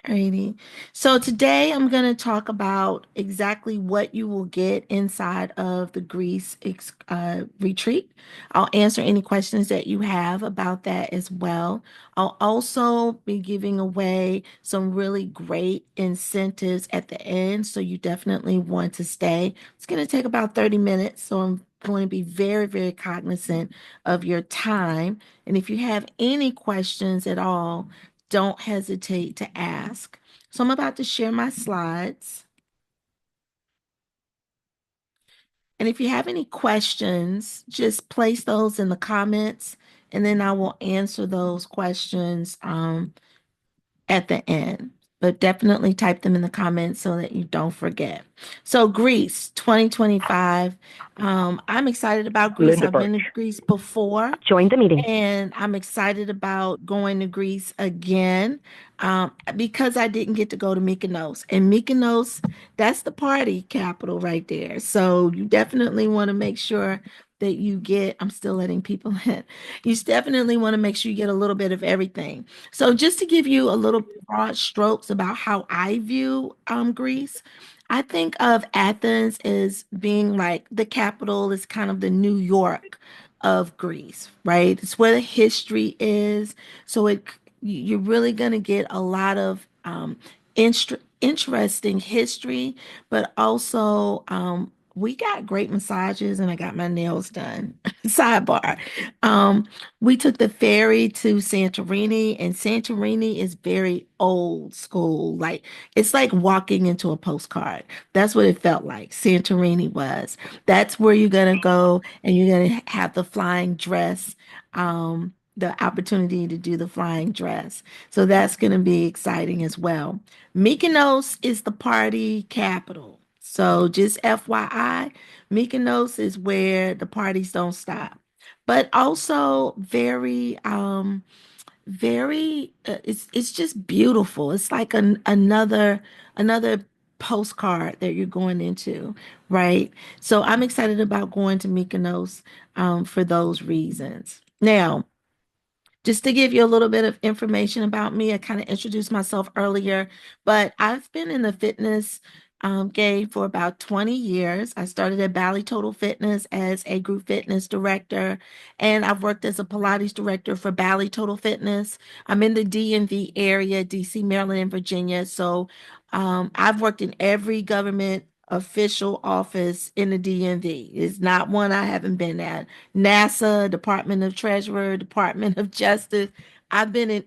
Alrighty. So today I'm going to talk about exactly what you will get inside of the retreat. I'll answer any questions that you have about that as well. I'll also be giving away some really great incentives at the end, so you definitely want to stay. It's going to take about 30 minutes, so I'm going to be very, very cognizant of your time. And if you have any questions at all, don't hesitate to ask. So I'm about to share my slides. And if you have any questions, just place those in the comments and then I will answer those questions at the end. But definitely type them in the comments so that you don't forget. So Greece 2025. I'm excited about Greece. Learn the I've been to perch. Greece before. Join the meeting. And I'm excited about going to Greece again because I didn't get to go to Mykonos. And Mykonos, that's the party capital right there. So you definitely want to make sure that you get, I'm still letting people in. You definitely want to make sure you get a little bit of everything. So just to give you a little broad strokes about how I view Greece, I think of Athens as being like the capital is kind of the New York of Greece, right? It's where the history is. So you're really going to get a lot of interesting history, but also we got great massages and I got my nails done. Sidebar. Um, we took the ferry to Santorini, and Santorini is very old school. Like it's like walking into a postcard. That's what it felt like. Santorini was. That's where you're gonna go and you're gonna have the flying dress, the opportunity to do the flying dress. So that's gonna be exciting as well. Mykonos is the party capital. So just FYI, Mykonos is where the parties don't stop. But also it's just beautiful. It's like another postcard that you're going into, right? So I'm excited about going to Mykonos for those reasons. Now, just to give you a little bit of information about me, I kind of introduced myself earlier, but I've been in the fitness game for about 20 years. I started at Bally Total Fitness as a group fitness director, and I've worked as a Pilates director for Bally Total Fitness. I'm in the DMV area, DC, Maryland, and Virginia. So I've worked in every government official office in the DMV. It's not one I haven't been at. NASA, Department of Treasurer, Department of Justice. I've been in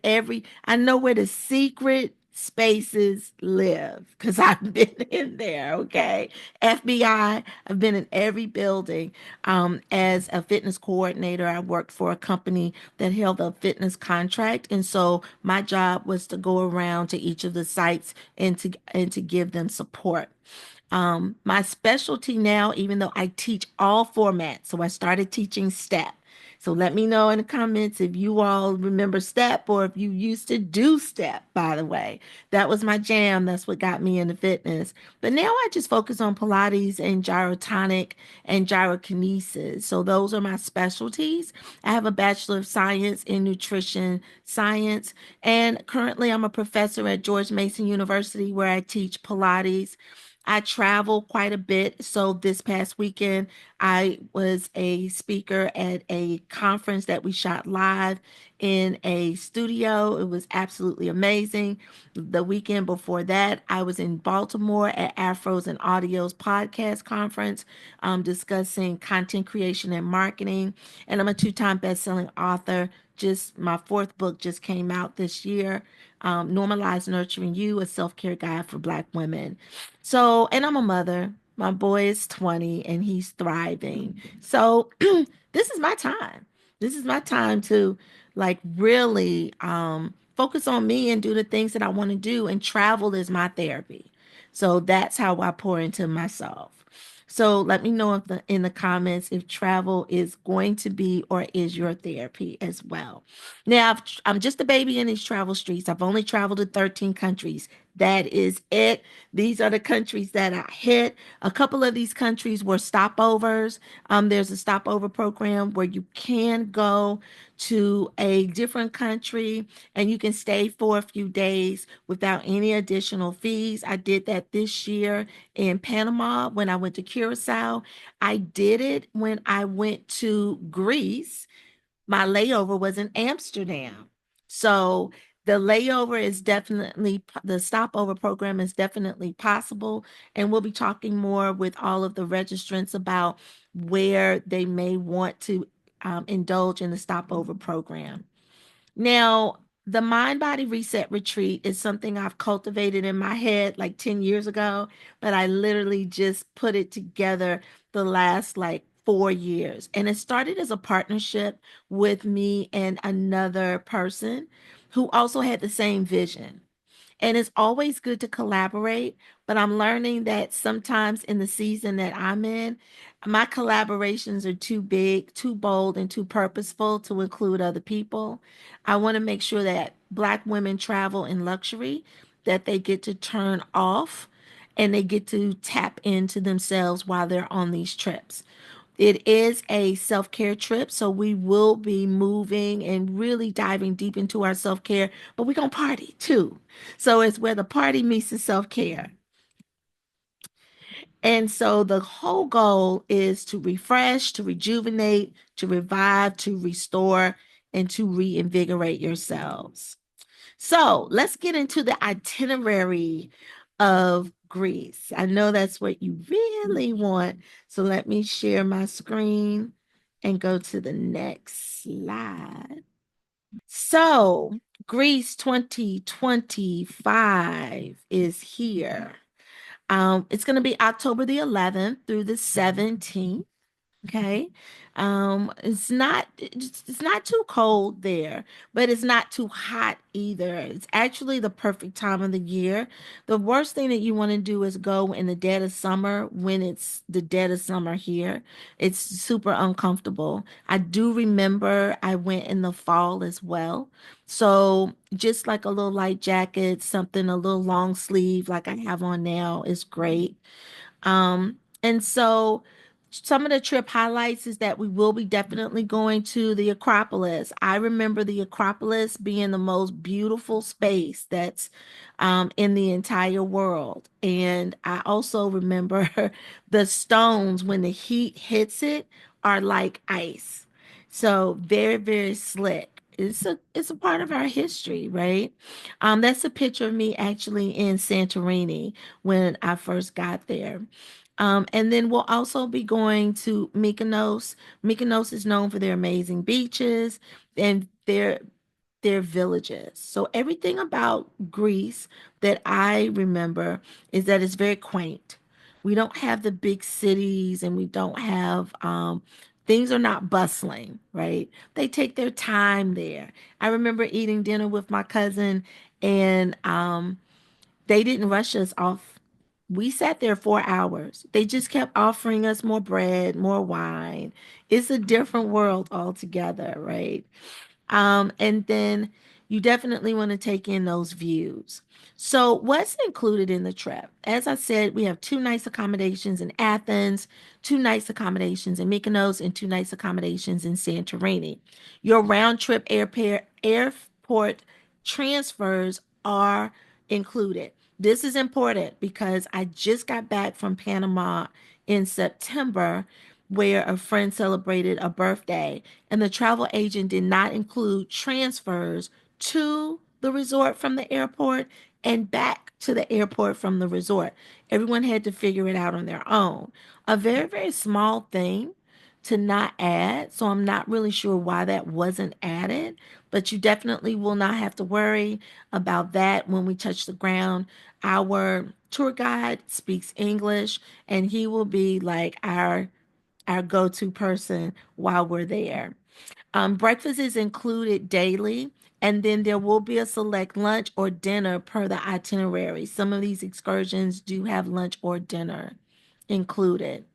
I know where the secret spaces live because I've been in there, okay? FBI, I've been in every building. As a fitness coordinator, I worked for a company that held a fitness contract. And so my job was to go around to each of the sites and to give them support. My specialty now, even though I teach all formats, so I started teaching STEP. So let me know in the comments if you all remember STEP or if you used to do STEP, by the way. That was my jam. That's what got me into fitness. But now I just focus on Pilates and gyrotonic and gyrokinesis. So those are my specialties. I have a Bachelor of Science in Nutrition Science, and currently I'm a professor at George Mason University where I teach Pilates. I travel quite a bit. So this past weekend, I was a speaker at a conference that we shot live in a studio. It was absolutely amazing. The weekend before that, I was in Baltimore at Afros and Audios podcast conference, discussing content creation and marketing. And I'm a two-time best-selling author. Just my fourth book just came out this year. Normalize Nurturing You, a self-care guide for Black women. So, and I'm a mother. My boy is 20 and he's thriving. So, this is my time. This is my time to like really focus on me and do the things that I want to do. And travel is my therapy. So that's how I pour into myself. So let me know if in the comments if travel is going to be or is your therapy as well. Now, I'm just a baby in these travel streets. I've only traveled to 13 countries. That is it. These are the countries that I hit. A couple of these countries were stopovers. There's a stopover program where you can go to a different country and you can stay for a few days without any additional fees. I did that this year in Panama when I went to Curacao. I did it when I went to Greece. My layover was in Amsterdam. So the layover is definitely, the stopover program is definitely possible. And we'll be talking more with all of the registrants about where they may want to indulge in the stopover program. Now, the Mind Body Reset Retreat is something I've cultivated in my head like 10 years ago, but I literally just put it together the last like 4 years. And it started as a partnership with me and another person who also had the same vision. And it's always good to collaborate, but I'm learning that sometimes in the season that I'm in, my collaborations are too big, too bold, and too purposeful to include other people. I want to make sure that Black women travel in luxury, that they get to turn off and they get to tap into themselves while they're on these trips. It is a self care trip, so we will be moving and really diving deep into our self care, but we're going to party too. So it's where the party meets the self care. And so the whole goal is to refresh, to rejuvenate, to revive, to restore, and to reinvigorate yourselves. So let's get into the itinerary of Greece. I know that's what you really want. So let me share my screen and go to the next slide. So Greece 2025 is here. It's going to be October the 11th through the 17th. Okay. It's not too cold there, but it's not too hot either. It's actually the perfect time of the year. The worst thing that you want to do is go in the dead of summer when it's the dead of summer here. It's super uncomfortable. I do remember I went in the fall as well. So just like a little light jacket, something a little long sleeve like I have on now is great. And so some of the trip highlights is that we will be definitely going to the Acropolis. I remember the Acropolis being the most beautiful space that's in the entire world. And I also remember the stones when the heat hits it are like ice. So very, very slick. It's a part of our history, right? That's a picture of me actually in Santorini when I first got there. And then we'll also be going to Mykonos. Mykonos is known for their amazing beaches and their villages. So everything about Greece that I remember is that it's very quaint. We don't have the big cities and we don't have things are not bustling, right? They take their time there. I remember eating dinner with my cousin and they didn't rush us off. We sat there 4 hours. They just kept offering us more bread, more wine. It's a different world altogether, right? And then you definitely want to take in those views. So, what's included in the trip? As I said, we have 2 nights accommodations in Athens, 2 nights accommodations in Mykonos, and 2 nights accommodations in Santorini. Your round trip airport transfers are included. This is important because I just got back from Panama in September where a friend celebrated a birthday, and the travel agent did not include transfers to the resort from the airport and back to the airport from the resort. Everyone had to figure it out on their own. A very, very small thing to not add, so I'm not really sure why that wasn't added, but you definitely will not have to worry about that when we touch the ground. Our tour guide speaks English, and he will be like our go-to person while we're there. Breakfast is included daily, and then there will be a select lunch or dinner per the itinerary. Some of these excursions do have lunch or dinner included.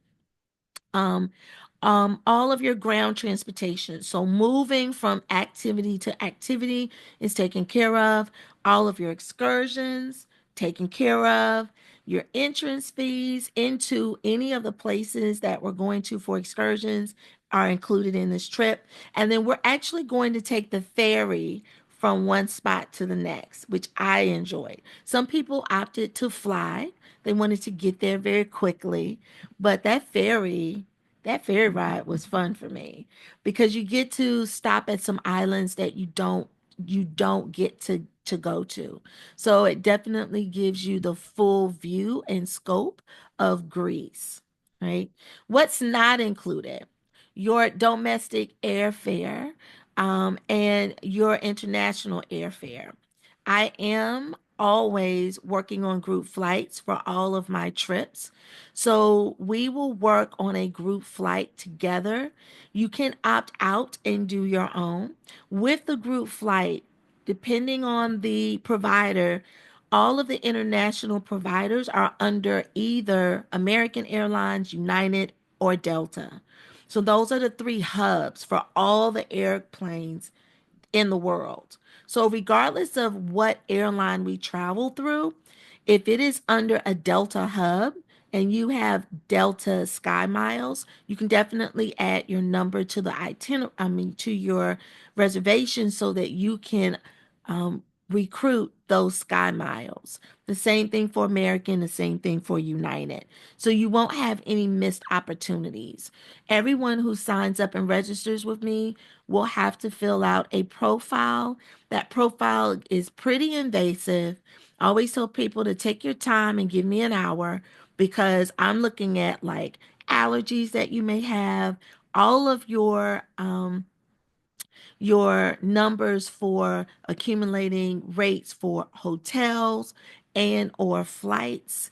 Um, all of your ground transportation. So moving from activity to activity is taken care of. All of your excursions, taken care of. Your entrance fees into any of the places that we're going to for excursions are included in this trip. And then we're actually going to take the ferry from one spot to the next, which I enjoyed. Some people opted to fly. They wanted to get there very quickly, but that ferry ride was fun for me because you get to stop at some islands that you don't get to go to. So it definitely gives you the full view and scope of Greece, right? What's not included? Your domestic airfare, and your international airfare. I am always working on group flights for all of my trips. So we will work on a group flight together. You can opt out and do your own. With the group flight, depending on the provider, all of the international providers are under either American Airlines, United, or Delta. So those are the three hubs for all the airplanes in the world. So, regardless of what airline we travel through, if it is under a Delta hub and you have Delta Sky Miles, you can definitely add your number to the to your reservation so that you can recruit those Sky Miles. The same thing for American, the same thing for United. So you won't have any missed opportunities. Everyone who signs up and registers with me will have to fill out a profile. That profile is pretty invasive. I always tell people to take your time and give me an hour because I'm looking at like allergies that you may have, all of your numbers for accumulating rates for hotels and or flights,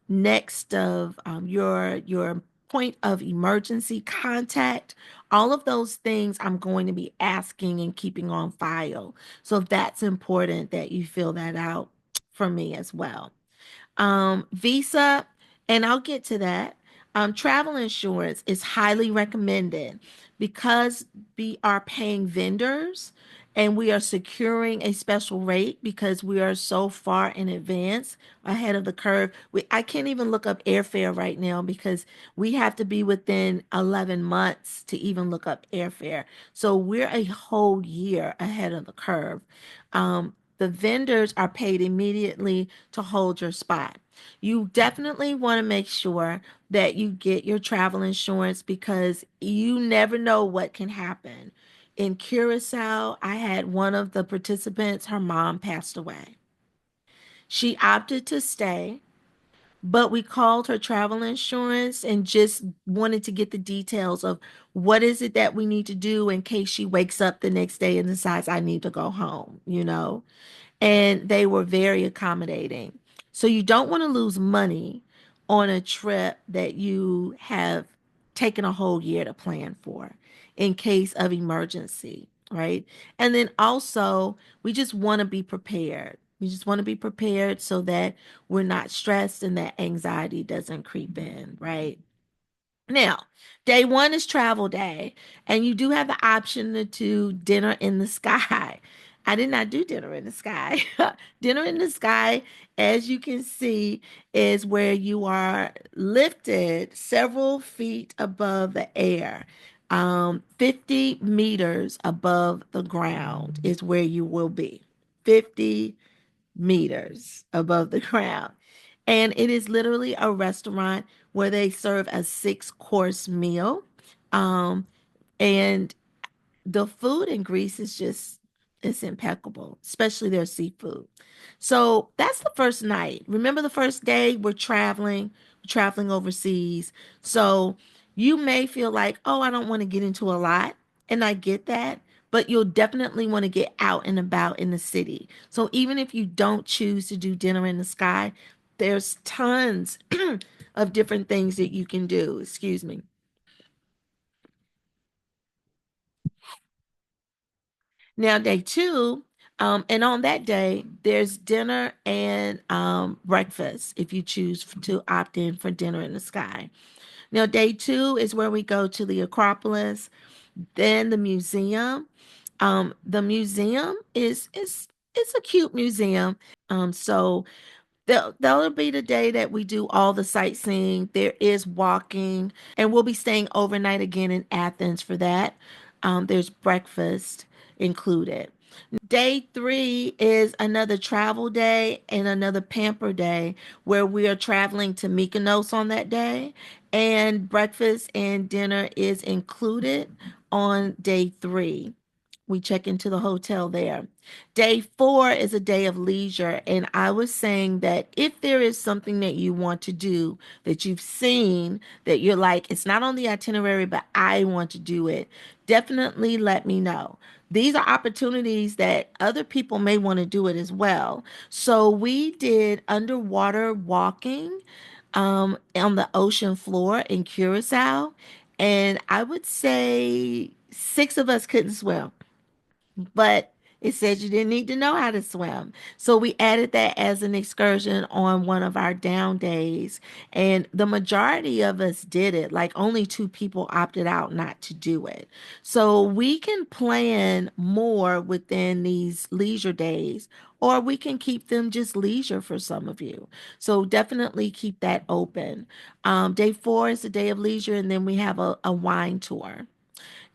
next of your point of emergency contact. All of those things I'm going to be asking and keeping on file, so that's important that you fill that out for me as well. Visa, and I'll get to that. Travel insurance is highly recommended because we are paying vendors and we are securing a special rate because we are so far in advance ahead of the curve. I can't even look up airfare right now because we have to be within 11 months to even look up airfare. So we're a whole year ahead of the curve. The vendors are paid immediately to hold your spot. You definitely want to make sure that you get your travel insurance because you never know what can happen. In Curacao, I had one of the participants, her mom passed away. She opted to stay, but we called her travel insurance and just wanted to get the details of what is it that we need to do in case she wakes up the next day and decides I need to go home. And they were very accommodating. So you don't want to lose money on a trip that you have taken a whole year to plan for in case of emergency, right? And then also, we just want to be prepared. We just want to be prepared so that we're not stressed and that anxiety doesn't creep in, right? Now, day one is travel day, and you do have the option to do dinner in the sky. I did not do dinner in the sky. Dinner in the sky, as you can see, is where you are lifted several feet above the air. 50 meters above the ground is where you will be. 50 meters above the ground. And it is literally a restaurant where they serve a six-course meal. Um, and the food in Greece is just, it's impeccable, especially their seafood. So that's the first night. Remember the first day we're traveling overseas. So you may feel like, oh, I don't want to get into a lot. And I get that, but you'll definitely want to get out and about in the city. So even if you don't choose to do dinner in the sky, there's tons of different things that you can do. Excuse me. Now, day two, and on that day, there's dinner and breakfast if you choose to opt in for dinner in the sky. Now, day two is where we go to the Acropolis, then the museum. The museum is it's a cute museum. So that'll be the day that we do all the sightseeing. There is walking, and we'll be staying overnight again in Athens for that. There's breakfast included. Day three is another travel day and another pamper day where we are traveling to Mykonos on that day, and breakfast and dinner is included on day three. We check into the hotel there. Day four is a day of leisure. And I was saying that if there is something that you want to do that you've seen that you're like, it's not on the itinerary, but I want to do it, definitely let me know. These are opportunities that other people may want to do it as well. So we did underwater walking on the ocean floor in Curacao. And I would say six of us couldn't swim, but it said you didn't need to know how to swim. So we added that as an excursion on one of our down days. And the majority of us did it. Like only two people opted out not to do it. So we can plan more within these leisure days, or we can keep them just leisure for some of you. So definitely keep that open. Day four is the day of leisure, and then we have a wine tour.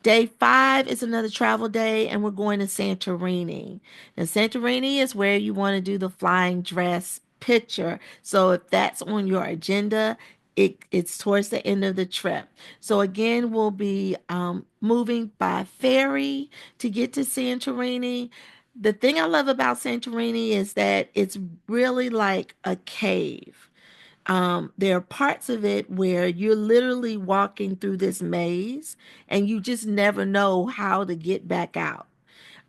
Day five is another travel day, and we're going to Santorini. And Santorini is where you want to do the flying dress picture. So if that's on your agenda, it's towards the end of the trip. So again, we'll be moving by ferry to get to Santorini. The thing I love about Santorini is that it's really like a cave. There are parts of it where you're literally walking through this maze and you just never know how to get back out.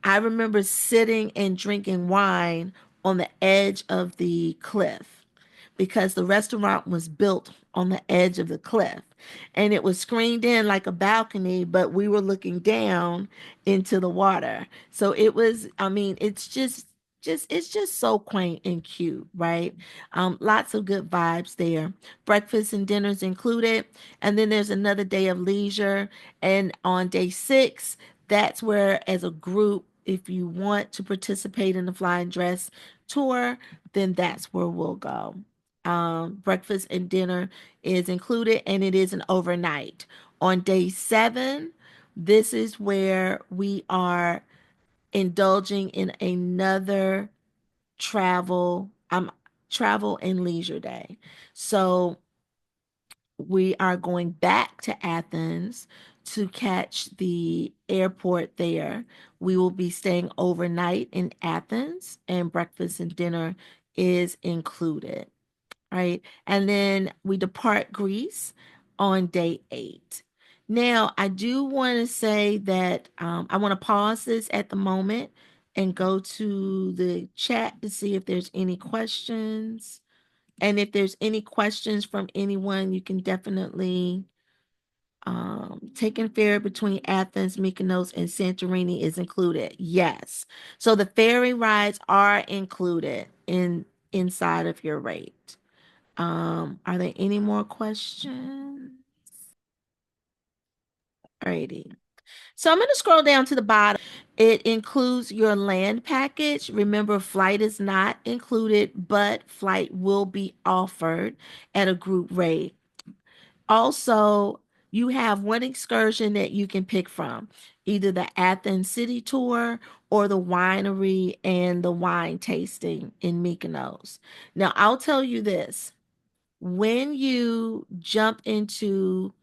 I remember sitting and drinking wine on the edge of the cliff because the restaurant was built on the edge of the cliff and it was screened in like a balcony, but we were looking down into the water. So it was, I mean, it's just so quaint and cute, right? Lots of good vibes there. Breakfast and dinners included. And then there's another day of leisure. And on day six, that's where, as a group, if you want to participate in the flying dress tour, then that's where we'll go. Breakfast and dinner is included, and it is an overnight. On day seven, this is where we are indulging in another travel travel and leisure day. So we are going back to Athens to catch the airport there. We will be staying overnight in Athens, and breakfast and dinner is included, right? And then we depart Greece on day eight. Now, I do want to say that I want to pause this at the moment and go to the chat to see if there's any questions. And if there's any questions from anyone, you can definitely taking ferry between Athens, Mykonos, and Santorini is included. Yes. So the ferry rides are included inside of your rate. Are there any more questions? Alrighty. So I'm going to scroll down to the bottom. It includes your land package. Remember, flight is not included, but flight will be offered at a group rate. Also, you have one excursion that you can pick from, either the Athens City Tour or the winery and the wine tasting in Mykonos. Now, I'll tell you this. When you jump into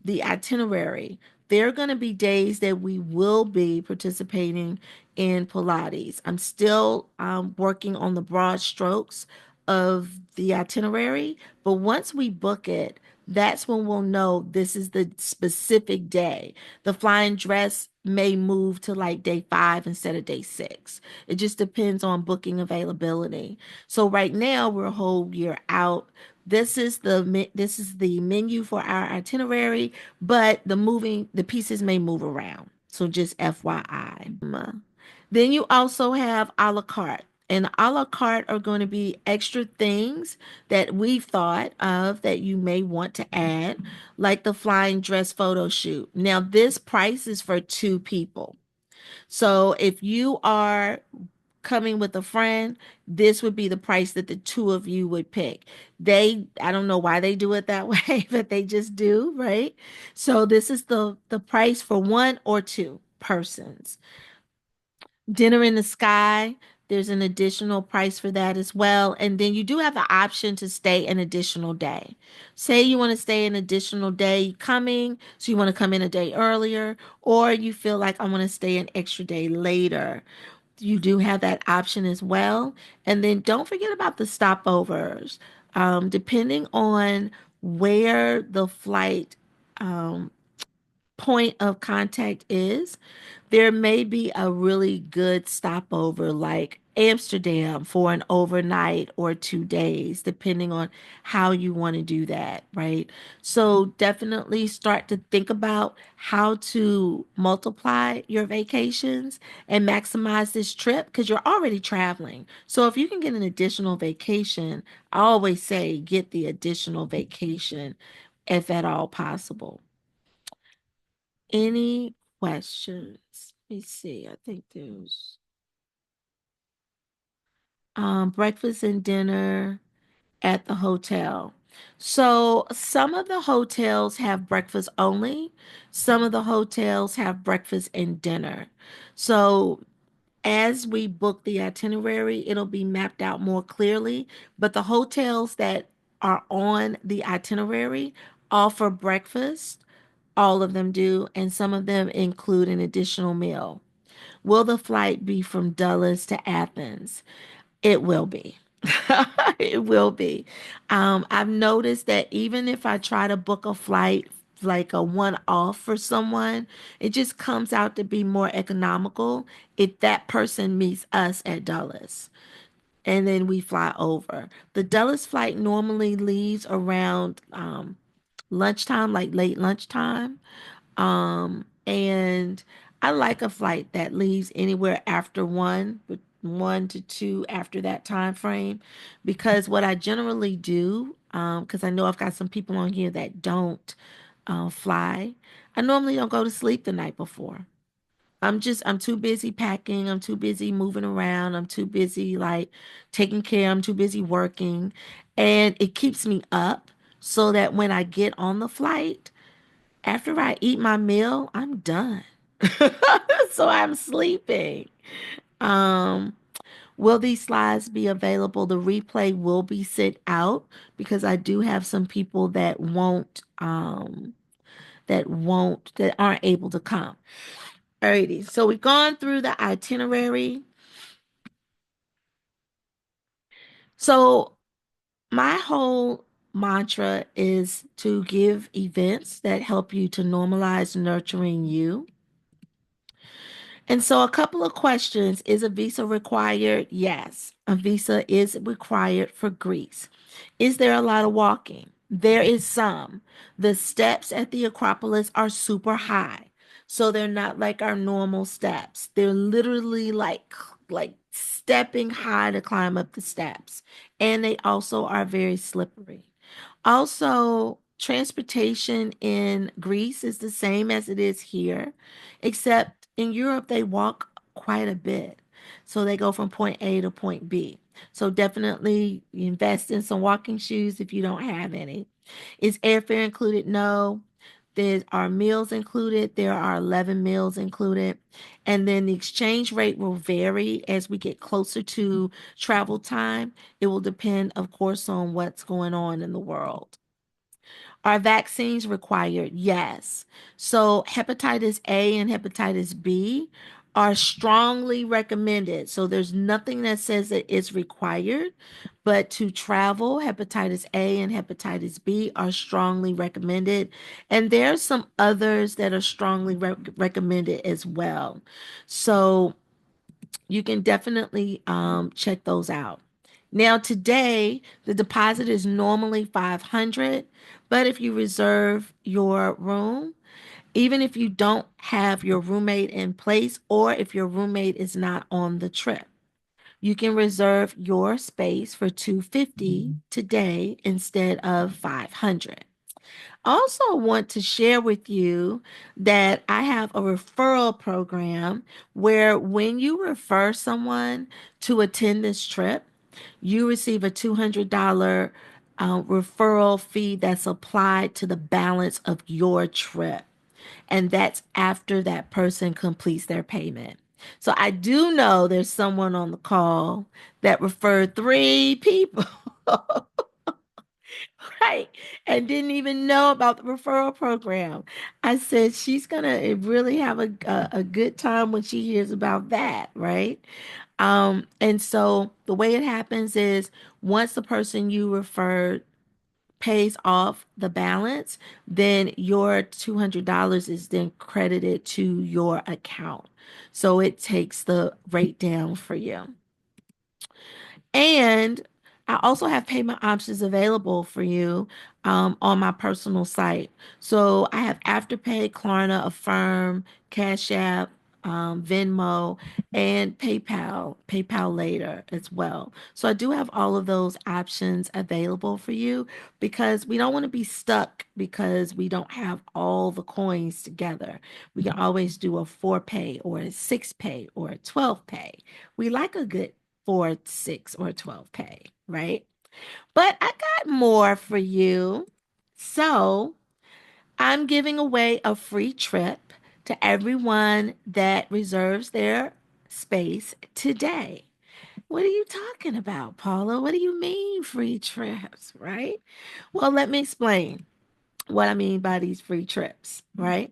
the itinerary, there are going to be days that we will be participating in Pilates. I'm still working on the broad strokes of the itinerary, but once we book it, that's when we'll know this is the specific day. The flying dress may move to like day five instead of day six. It just depends on booking availability. So right now we're a whole year out. This is the menu for our itinerary, but the pieces may move around. So just FYI. Then you also have a la carte. And a la carte are going to be extra things that we've thought of that you may want to add, like the flying dress photo shoot. Now, this price is for two people. So if you are coming with a friend, this would be the price that the two of you would pick. I don't know why they do it that way, but they just do, right? So this is the price for one or two persons. Dinner in the Sky, there's an additional price for that as well. And then you do have the option to stay an additional day. Say you want to stay an additional day coming, so you want to come in a day earlier, or you feel like I want to stay an extra day later. You do have that option as well. And then don't forget about the stopovers. Depending on where the flight um, point of contact is, there may be a really good stopover like Amsterdam for an overnight or 2 days, depending on how you want to do that, right? So definitely start to think about how to multiply your vacations and maximize this trip because you're already traveling. So if you can get an additional vacation, I always say get the additional vacation if at all possible. Any questions? Let me see. I think there's breakfast and dinner at the hotel. So some of the hotels have breakfast only. Some of the hotels have breakfast and dinner. So as we book the itinerary, it'll be mapped out more clearly. But the hotels that are on the itinerary offer breakfast. All of them do, and some of them include an additional meal. Will the flight be from Dulles to Athens? It will be. It will be. I've noticed that even if I try to book a flight like a one off for someone, it just comes out to be more economical if that person meets us at Dulles and then we fly over. The Dulles flight normally leaves around lunchtime, like late lunchtime. And I like a flight that leaves anywhere after one, but 1 to 2 after that time frame, because what I generally do, because I know I've got some people on here that don't fly, I normally don't go to sleep the night before. I'm too busy packing. I'm too busy moving around. I'm too busy like taking care. I'm too busy working. And it keeps me up so that when I get on the flight, after I eat my meal, I'm done. So I'm sleeping. Um, will these slides be available? The replay will be sent out because I do have some people that aren't able to come. Alrighty, so we've gone through the itinerary. So my whole mantra is to give events that help you to normalize nurturing you. And so, a couple of questions. Is a visa required? Yes, a visa is required for Greece. Is there a lot of walking? There is some. The steps at the Acropolis are super high. So they're not like our normal steps. They're literally like stepping high to climb up the steps. And they also are very slippery. Also, transportation in Greece is the same as it is here, except in Europe, they walk quite a bit. So they go from point A to point B. So definitely invest in some walking shoes if you don't have any. Is airfare included? No. There are meals included. There are 11 meals included. And then the exchange rate will vary as we get closer to travel time. It will depend, of course, on what's going on in the world. Are vaccines required? Yes. So hepatitis A and hepatitis B are strongly recommended. So there's nothing that says that it's required, but to travel, hepatitis A and hepatitis B are strongly recommended. And there's some others that are strongly recommended as well. So you can definitely check those out. Now, today, the deposit is normally 500, but if you reserve your room, even if you don't have your roommate in place or if your roommate is not on the trip, you can reserve your space for 250 today instead of 500. Also want to share with you that I have a referral program where when you refer someone to attend this trip, you receive a $200 referral fee that's applied to the balance of your trip. And that's after that person completes their payment. So I do know there's someone on the call that referred three people. Right. And didn't even know about the referral program. I said she's gonna really have a good time when she hears about that, right? And so the way it happens is once the person you referred pays off the balance, then your $200 is then credited to your account. So it takes the rate down for you. And I also have payment options available for you on my personal site. So I have Afterpay, Klarna, Affirm, Cash App, Venmo, and PayPal later as well. So I do have all of those options available for you because we don't want to be stuck because we don't have all the coins together. We can always do a 4 pay or a 6 pay or a 12 pay. We like a good 4, 6, or 12 pay, right? But I got more for you. So I'm giving away a free trip to everyone that reserves their space today. What are you talking about, Paula? What do you mean free trips, right? Well, let me explain what I mean by these free trips, right?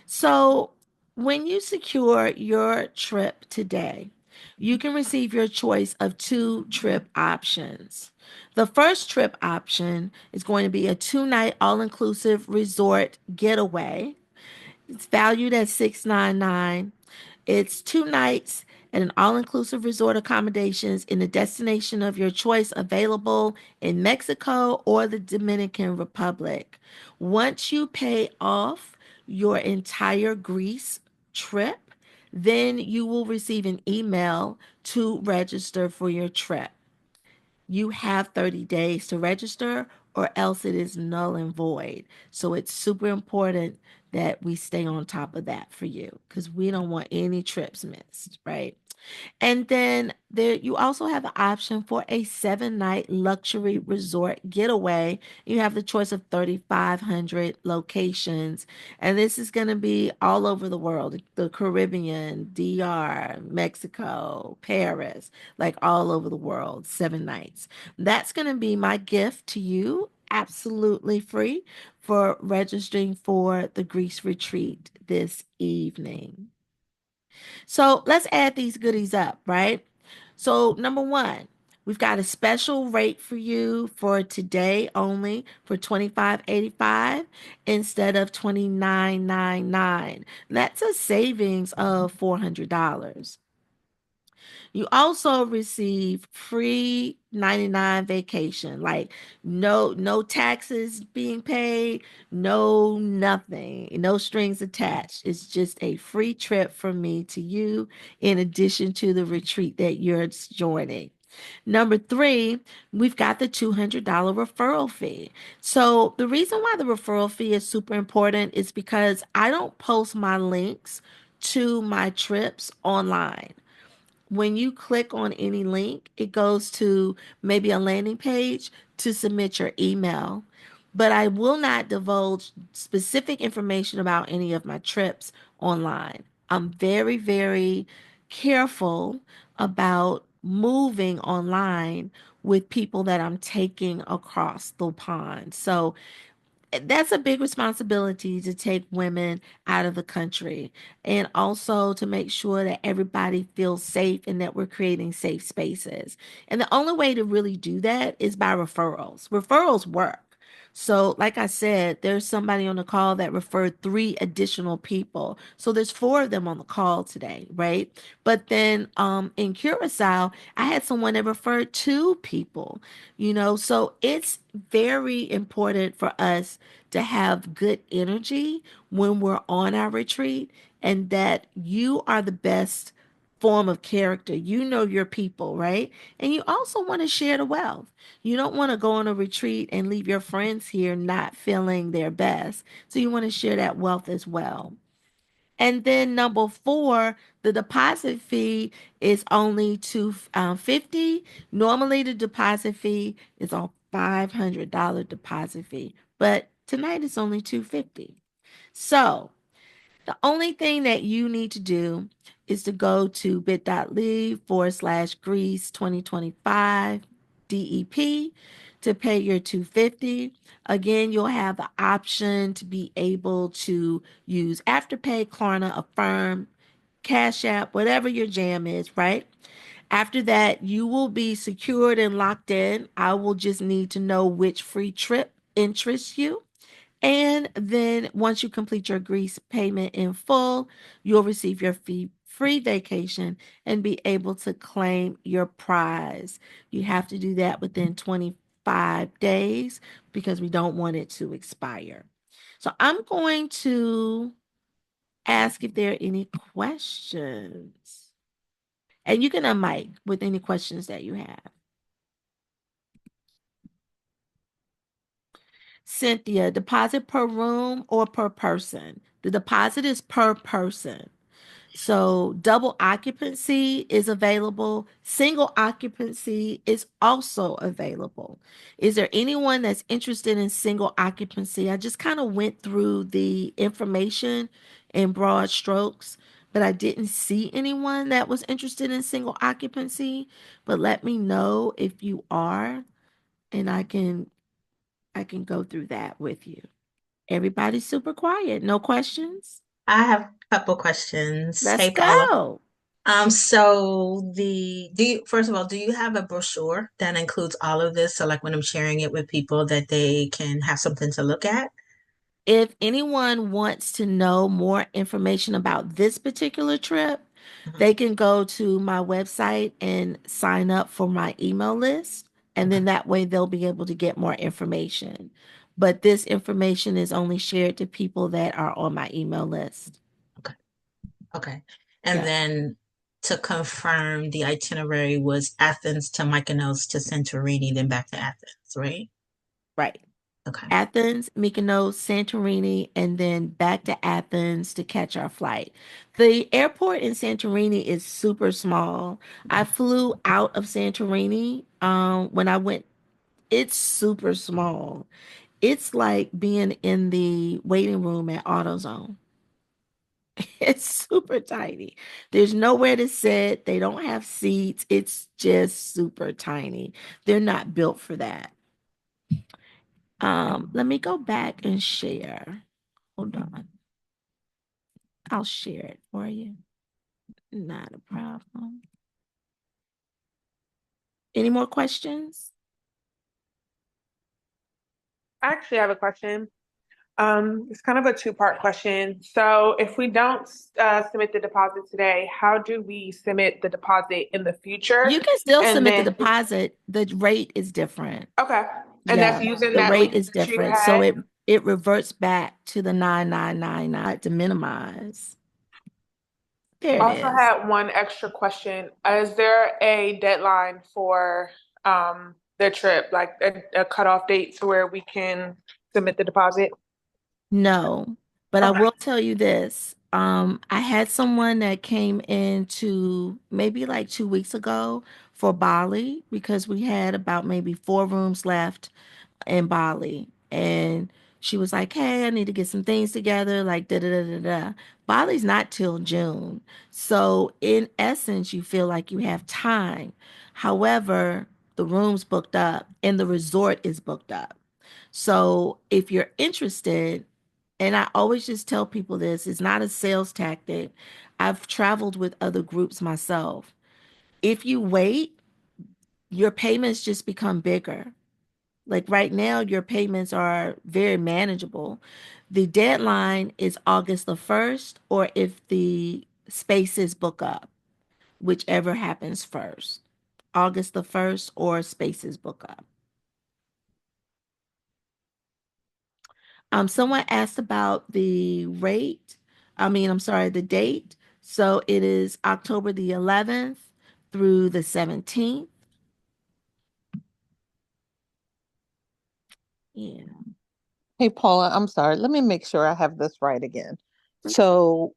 So, when you secure your trip today, you can receive your choice of two trip options. The first trip option is going to be a 2 night all inclusive resort getaway. It's valued at $699. It's 2 nights at an all-inclusive resort accommodations in a destination of your choice available in Mexico or the Dominican Republic. Once you pay off your entire Greece trip, then you will receive an email to register for your trip. You have 30 days to register or else it is null and void. So it's super important that we stay on top of that for you because we don't want any trips missed, right? And then there you also have the option for a 7 night luxury resort getaway. You have the choice of 3,500 locations. And this is going to be all over the world, the Caribbean, DR, Mexico, Paris, like all over the world, 7 nights. That's going to be my gift to you, absolutely free, for registering for the Greece retreat this evening. So let's add these goodies up, right? So, number one, we've got a special rate for you for today only for $25.85 instead of $29.99. That's a savings of $400. You also receive free 99 vacation, like no taxes being paid, no nothing, no strings attached. It's just a free trip from me to you in addition to the retreat that you're joining. Number three, we've got the $200 referral fee. So the reason why the referral fee is super important is because I don't post my links to my trips online. When you click on any link, it goes to maybe a landing page to submit your email. But I will not divulge specific information about any of my trips online. I'm very, very careful about moving online with people that I'm taking across the pond. So that's a big responsibility to take women out of the country and also to make sure that everybody feels safe and that we're creating safe spaces. And the only way to really do that is by referrals. Referrals work. So, like I said, there's somebody on the call that referred three additional people. So there's four of them on the call today, right? But then in Curacao, I had someone that referred two people, so it's very important for us to have good energy when we're on our retreat and that you are the best form of character. You know your people, right? And you also want to share the wealth. You don't want to go on a retreat and leave your friends here not feeling their best. So you want to share that wealth as well. And then number four, the deposit fee is only $250. Normally the deposit fee is a $500 deposit fee, but tonight it's only $250. So the only thing that you need to do is to go to bit.ly/Greece 2025 DEP to pay your $250. Again, you'll have the option to be able to use Afterpay, Klarna, Affirm, Cash App, whatever your jam is, right? After that, you will be secured and locked in. I will just need to know which free trip interests you. And then once you complete your Greece payment in full, you'll receive your free vacation and be able to claim your prize. You have to do that within 25 days because we don't want it to expire. So I'm going to ask if there are any questions. And you can unmic with any questions that you have. Cynthia, deposit per room or per person? The deposit is per person. So double occupancy is available. Single occupancy is also available. Is there anyone that's interested in single occupancy? I just kind of went through the information in broad strokes, but I didn't see anyone that was interested in single occupancy. But let me know if you are, and I can go through that with you. Everybody's super quiet. No questions? I have a couple questions. Let's Hey, Paula. go. So do you, first of all, do you have a brochure that includes all of this? So like when I'm sharing it with people that they can have something to look at? If anyone wants to know more information about this particular trip, Mhm. they can go to my website and sign up for my email list. And Okay. then that way they'll be able to get more information. But this information is only shared to people that are on my email list. Okay. Okay. And Yeah, then to confirm the itinerary was Athens to Mykonos to Santorini, then back to Athens, right? right. Okay. Athens, Mykonos, Santorini, and then back to Athens to catch our flight. The airport in Santorini is super small. I flew out of Santorini when I went. It's super small. It's like being in the waiting room at AutoZone. It's super tiny. There's nowhere to sit. They don't have seats. It's just super tiny. They're not built for that. Let me go back and share. Hold on. I'll share it for you. Not a problem. Any more questions? I actually have a question. It's kind of a two-part question. So if we don't submit the deposit today, how do we submit the deposit in the future? You can still And submit the then, deposit. The rate is different. okay. And that's Yeah, using the that rate link is that you different. So had. it reverts back to the 9999 to minimize. There it Also is. had one extra question. Is there a deadline for the trip, like a cutoff date to where we can submit the deposit? No, but I Okay. will tell you this. I had someone that came in to maybe like 2 weeks ago for Bali because we had about maybe 4 rooms left in Bali. And she was like, hey, I need to get some things together, like da da da da da. Bali's not till June. So, in essence, you feel like you have time. However, the room's booked up and the resort is booked up. So, if you're interested, and I always just tell people this, it's not a sales tactic. I've traveled with other groups myself. If you wait, your payments just become bigger. Like right now, your payments are very manageable. The deadline is August the 1st, or if the spaces book up, whichever happens first. August the 1st or spaces book up. Someone asked about the rate. I'm sorry, the date. So it is October the 11th through the 17th. Yeah. Hey, Paula, I'm sorry. Let me make sure I have this right again. So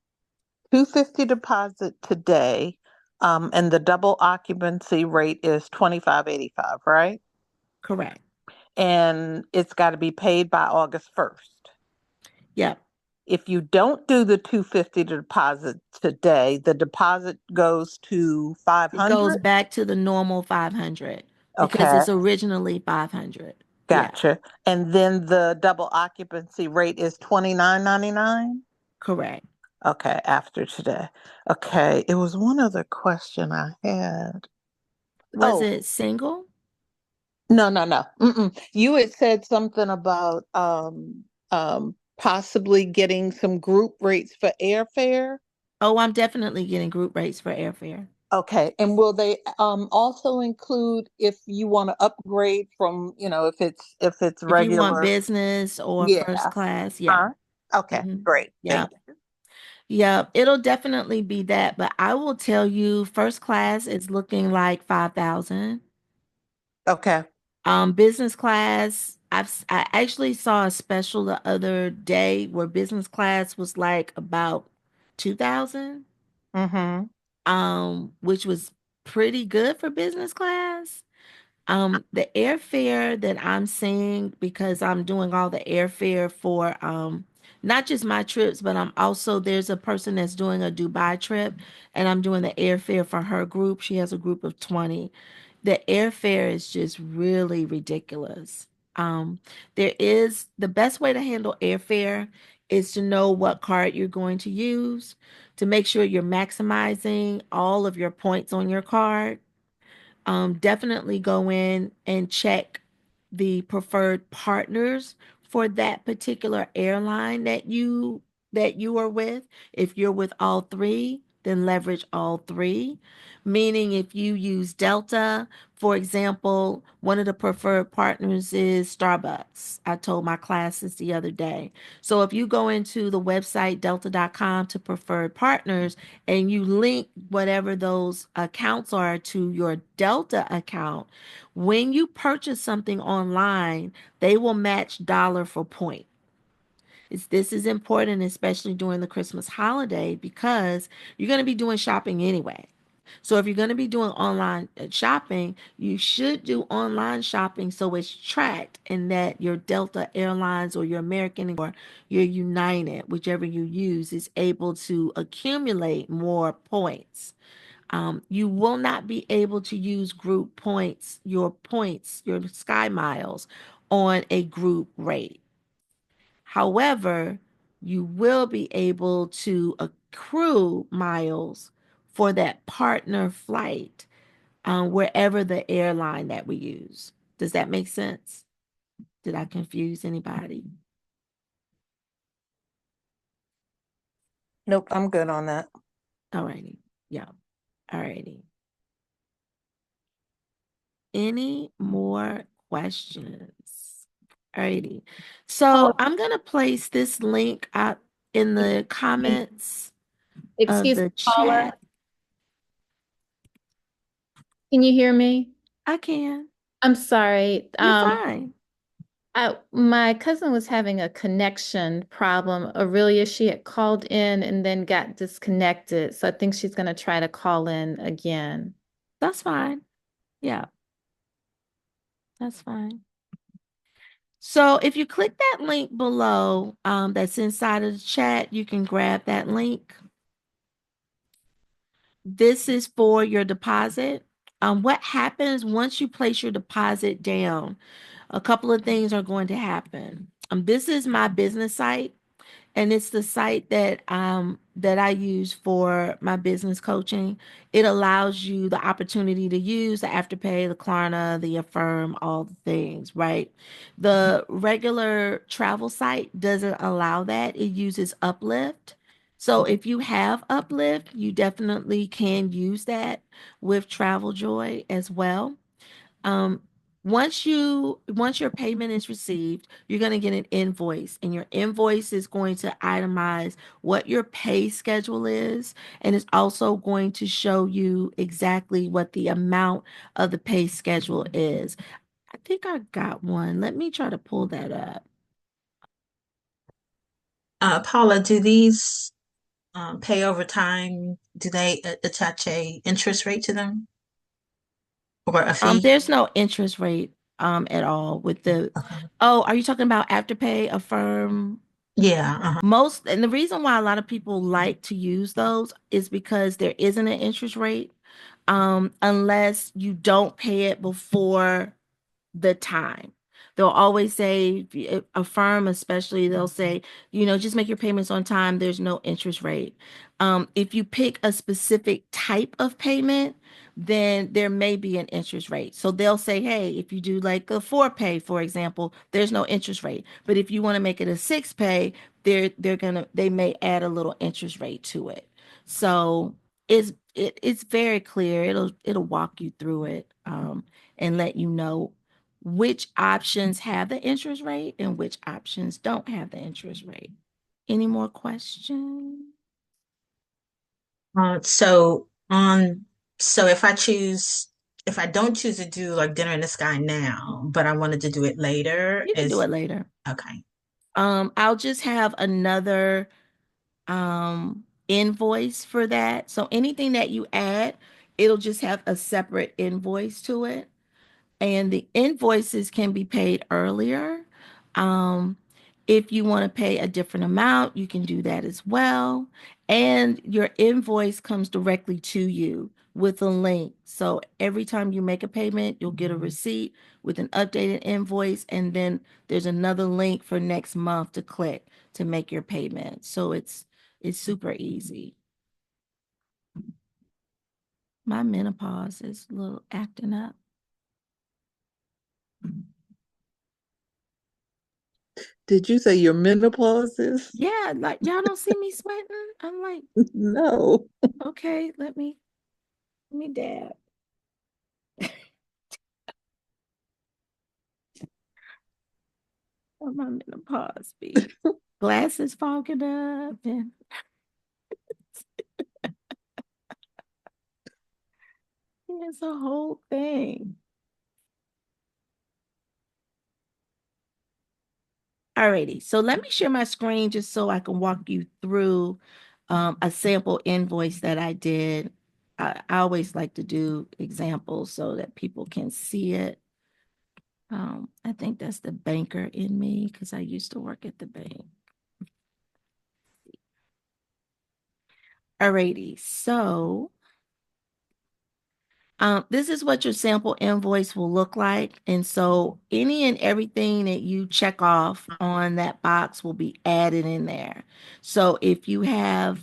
250 deposit today, and the double occupancy rate is 25.85, right? Correct. And it's got to be paid by August 1st. Yep. If you don't do the 250 deposit today, the deposit goes to It goes 500. back to the normal 500 because Okay, it's originally 500. Yeah, gotcha. And then the double occupancy rate is 29.99. correct. Okay, after today. Okay, it was one other question I had. Was Oh, it single? no, no, no. Mm-mm. You had said something about possibly getting some group rates for airfare. Oh, I'm definitely getting group rates for airfare. Okay, and will they also include if you want to upgrade from, if it's If you want regular? business or first Yeah. class, yeah. Huh? Okay, hmm great. Yeah. Thank you. Yeah, it'll definitely be that, but I will tell you first class is looking like 5,000. Okay. Business class, I actually saw a special the other day where business class was like about 2,000, Mm-hmm. which was pretty good for business class. The airfare that I'm seeing, because I'm doing all the airfare for not just my trips, but I'm also there's a person that's doing a Dubai trip and I'm doing the airfare for her group. She has a group of 20. The airfare is just really ridiculous. There is the best way to handle airfare is to know what card you're going to use to make sure you're maximizing all of your points on your card. Definitely go in and check the preferred partners for that particular airline that you are with. If you're with all three, then leverage all three. Meaning if you use Delta, for example, one of the preferred partners is Starbucks. I told my classes the other day. So if you go into the website delta.com to preferred partners and you link whatever those accounts are to your Delta account, when you purchase something online, they will match dollar for point. This is important, especially during the Christmas holiday, because you're going to be doing shopping anyway. So if you're going to be doing online shopping, you should do online shopping so it's tracked and that your Delta Airlines or your American or your United, whichever you use, is able to accumulate more points. You will not be able to use group points, your Sky Miles on a group rate. However, you will be able to accrue miles for that partner flight wherever the airline that we use. Does that make sense? Did I confuse anybody? Nope, I'm good on that. All righty. Yeah. All righty. Any more questions? All righty. Paula, So I'm going to place this link up in the comments of excuse me, the Paula, chat. can you hear me? I can. I'm sorry. You're fine. My cousin was having a connection problem. Aurelia, she had called in and then got disconnected. So I think she's going to try to call in again. That's fine. Yeah, that's fine. So if you click that link below, that's inside of the chat, you can grab that link. This is for your deposit. What happens once you place your deposit down? A couple of things are going to happen. This is my business site. And it's the site that I use for my business coaching. It allows you the opportunity to use the Afterpay, the Klarna, the Affirm, all the things, right? The regular travel site doesn't allow that. It uses Uplift. So if you have Uplift, you definitely can use that with Travel Joy as well. Um, Once your payment is received, you're going to get an invoice, and your invoice is going to itemize what your pay schedule is, and it's also going to show you exactly what the amount of the pay schedule is. I think I got one. Let me try to pull that up. Paula, do these pay over time? Do they attach a interest rate to them or a fee? There's no interest rate at all with the. Okay. Oh, are you talking about Afterpay, Affirm? Yeah. Uh-huh. Most, and the reason why a lot of people like to use those is because there isn't an interest rate, unless you don't pay it before the time. They'll always say, Affirm especially, they'll say, just make your payments on time. There's no interest rate. If you pick a specific type of payment, then there may be an interest rate. So they'll say, hey, if you do like a 4-pay, for example, there's no interest rate. But if you want to make it a 6-pay, they may add a little interest rate to it. So it's very clear. It'll walk you through it, and let you know which options have the interest rate and which options don't have the interest rate. Any more questions? So on, so if I don't choose to do like dinner in the sky now, but I wanted to do it later, You can do it later. okay. I'll just have another invoice for that. So anything that you add, it'll just have a separate invoice to it. And the invoices can be paid earlier. Um, if you want to pay a different amount, you can do that as well. And your invoice comes directly to you with a link. So every time you make a payment, you'll get a receipt with an updated invoice, and then there's another link for next month to click to make your payment. So it's super easy. My menopause is a little acting up. Did you say your menopause is? Yeah, like y'all don't see me sweating. I'm like, No. okay, let me dab. I'm on menopause be. Glasses fogging up, and it's a whole thing. Alrighty, so let me share my screen just so I can walk you through a sample invoice that I did. I always like to do examples so that people can see it. I think that's the banker in me because I used to work at the bank. Alrighty, so this is what your sample invoice will look like. And so any and everything that you check off on that box will be added in there. So if you have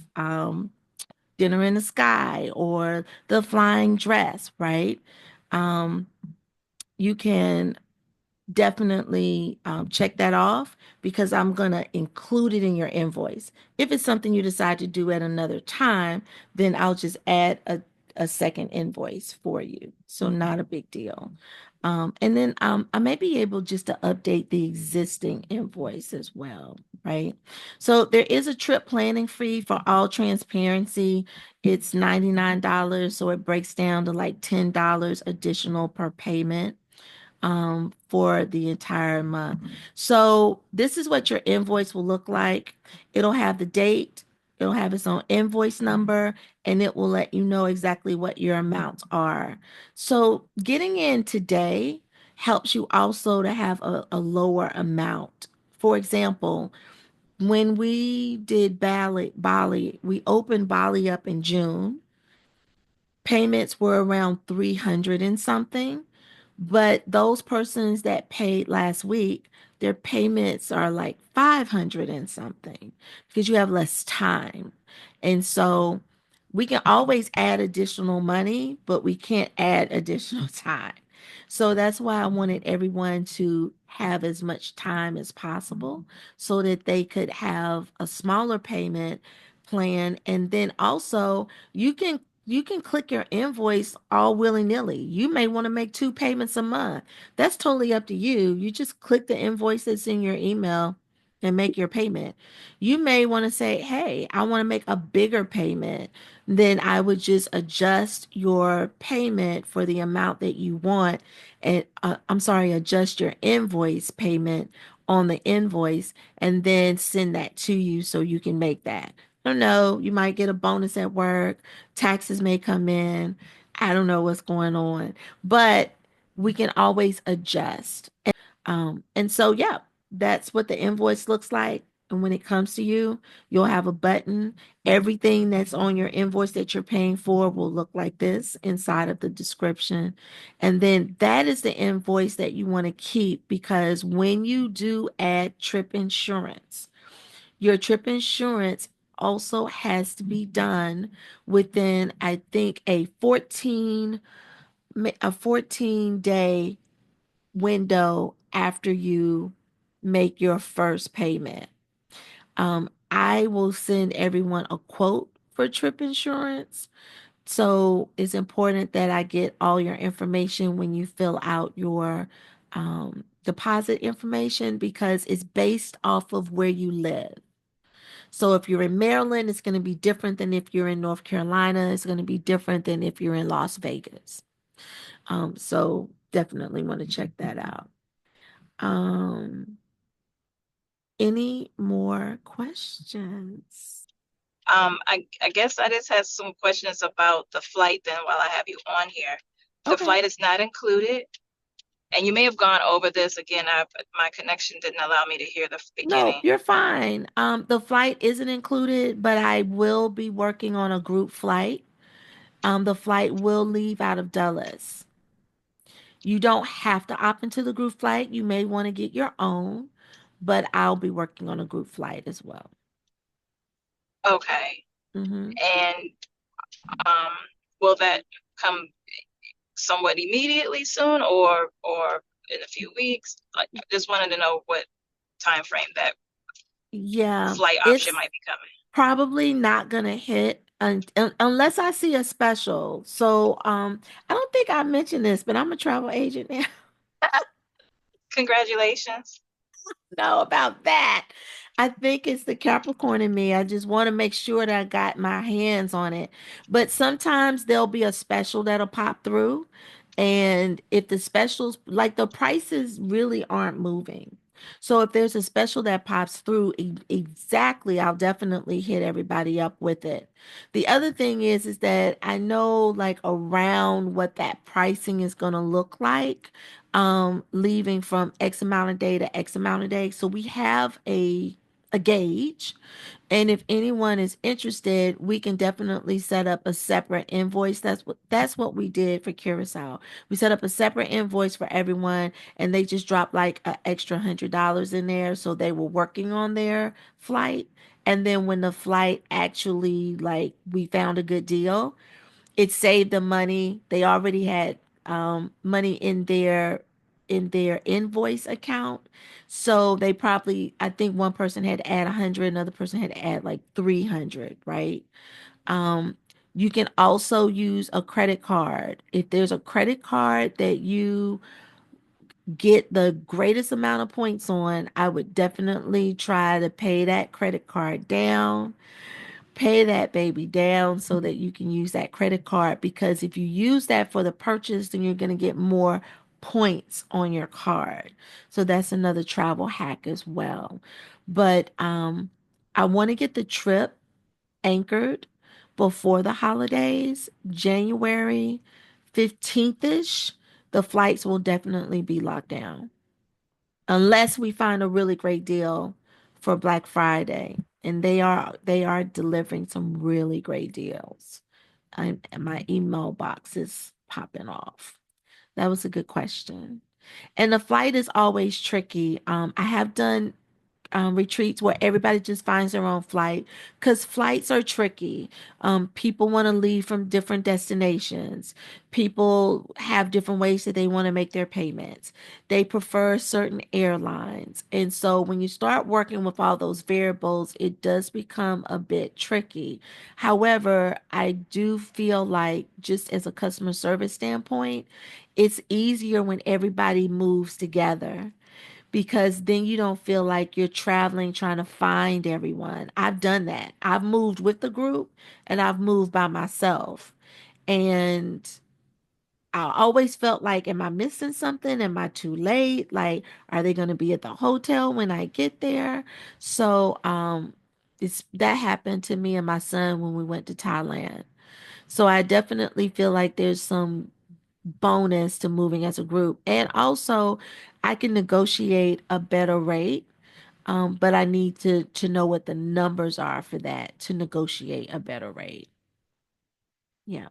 dinner in the sky or the flying dress, right? You can definitely check that off because I'm going to include it in your invoice. If it's something you decide to do at another time, then I'll just add a second invoice for you. So not a big deal. And then I may be able just to update the existing invoice as well, right? So there is a trip planning fee for all transparency. It's $99. So it breaks down to like $10 additional per payment for the entire month. So this is what your invoice will look like. It'll have the date, it'll have its own invoice number, and it will let you know exactly what your amounts are. So getting in today helps you also to have a lower amount. For example, when we did Bali, we opened Bali up in June. Payments were around 300 and something. But those persons that paid last week, their payments are like 500 and something because you have less time. And so we can always add additional money, but we can't add additional time. So that's why I wanted everyone to have as much time as possible so that they could have a smaller payment plan. And then also you can you can click your invoice all willy-nilly. You may want to make 2 payments a month. That's totally up to you. You just click the invoice that's in your email and make your payment. You may want to say, hey, I want to make a bigger payment. Then I would just adjust your payment for the amount that you want. And I'm sorry, adjust your invoice payment on the invoice and then send that to you so you can make that. I don't know, you might get a bonus at work, taxes may come in. I don't know what's going on, but we can always adjust. And so, yeah, that's what the invoice looks like. And when it comes to you, you'll have a button. Everything that's on your invoice that you're paying for will look like this inside of the description. And then that is the invoice that you want to keep because when you do add trip insurance, your trip insurance also has to be done within, I think, a 14-day window after you make your first payment. I will send everyone a quote for trip insurance. So it's important that I get all your information when you fill out your deposit information because it's based off of where you live. So if you're in Maryland, it's going to be different than if you're in North Carolina. It's going to be different than if you're in Las Vegas. So definitely want to check that out. Um, any more questions? I guess I just had some questions about the flight then while I have you on here. The Okay. flight is not included. And you may have gone over this again. My connection didn't allow me to hear the No, beginning. you're fine. The flight isn't included, but I will be working on a group flight. The flight will leave out of Dulles. You don't have to opt into the group flight. You may want to get your own, but I'll be working on a group flight as well. Okay. Mm-hmm. And will that come somewhat immediately soon or in a few weeks? Like, I just wanted to know what time frame that flight option It's might be coming. probably not gonna hit unless I see a special. So I don't think I mentioned this, but I'm a travel agent now. Congratulations. Know about that. I think it's the Capricorn in me. I just want to make sure that I got my hands on it. But sometimes there'll be a special that'll pop through. And if the specials, like the prices really aren't moving. So if there's a special that pops through, exactly, I'll definitely hit everybody up with it. The other thing is that I know like around what that pricing is going to look like leaving from X amount of day to X amount of day. So we have a gauge. And if anyone is interested, we can definitely set up a separate invoice. That's what we did for Curacao. We set up a separate invoice for everyone, and they just dropped like an extra $100 in there. So they were working on their flight. And then when the flight actually like we found a good deal, it saved them money. They already had money in their invoice account. So they probably, I think one person had to add 100, another person had to add like 300, right? Um, you can also use a credit card. If there's a credit card that you get the greatest amount of points on, I would definitely try to pay that credit card down. Pay that baby down so that you can use that credit card because if you use that for the purchase, then you're going to get more points on your card. So that's another travel hack as well. But I want to get the trip anchored before the holidays, January 15th-ish. The flights will definitely be locked down unless we find a really great deal for Black Friday. And they are delivering some really great deals. And my email box is popping off. That was a good question. And the flight is always tricky. I have done retreats where everybody just finds their own flight, because flights are tricky. People want to leave from different destinations. People have different ways that they want to make their payments. They prefer certain airlines. And so when you start working with all those variables, it does become a bit tricky. However, I do feel like, just as a customer service standpoint, it's easier when everybody moves together, because then you don't feel like you're traveling trying to find everyone. I've done that. I've moved with the group and I've moved by myself. And I always felt like, am I missing something? Am I too late? Like, are they going to be at the hotel when I get there? So, it's that happened to me and my son when we went to Thailand. So I definitely feel like there's some bonus to moving as a group. And also, I can negotiate a better rate, but I need to know what the numbers are for that to negotiate a better rate. Yeah.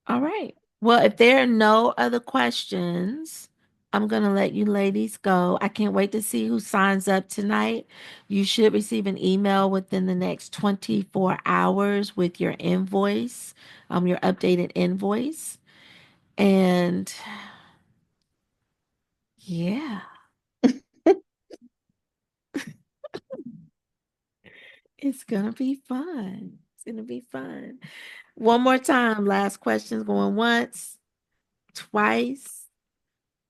All right. Well, if there are no other questions, I'm going to let you ladies go. I can't wait to see who signs up tonight. You should receive an email within the next 24 hours with your invoice, your updated invoice. And yeah, it's gonna be fun. It's gonna be fun. One more time. Last questions going once, twice,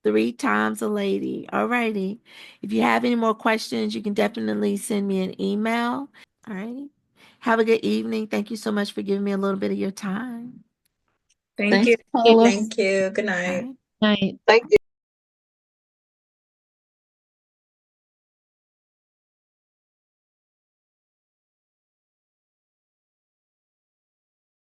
three times a lady. All righty. If you have any more questions, you can definitely send me an email. All righty. Have a good evening. Thank you so much for giving me a little bit of your time. Thank Thanks, you. Paula. Thank you. Good All night. right. Night. Thank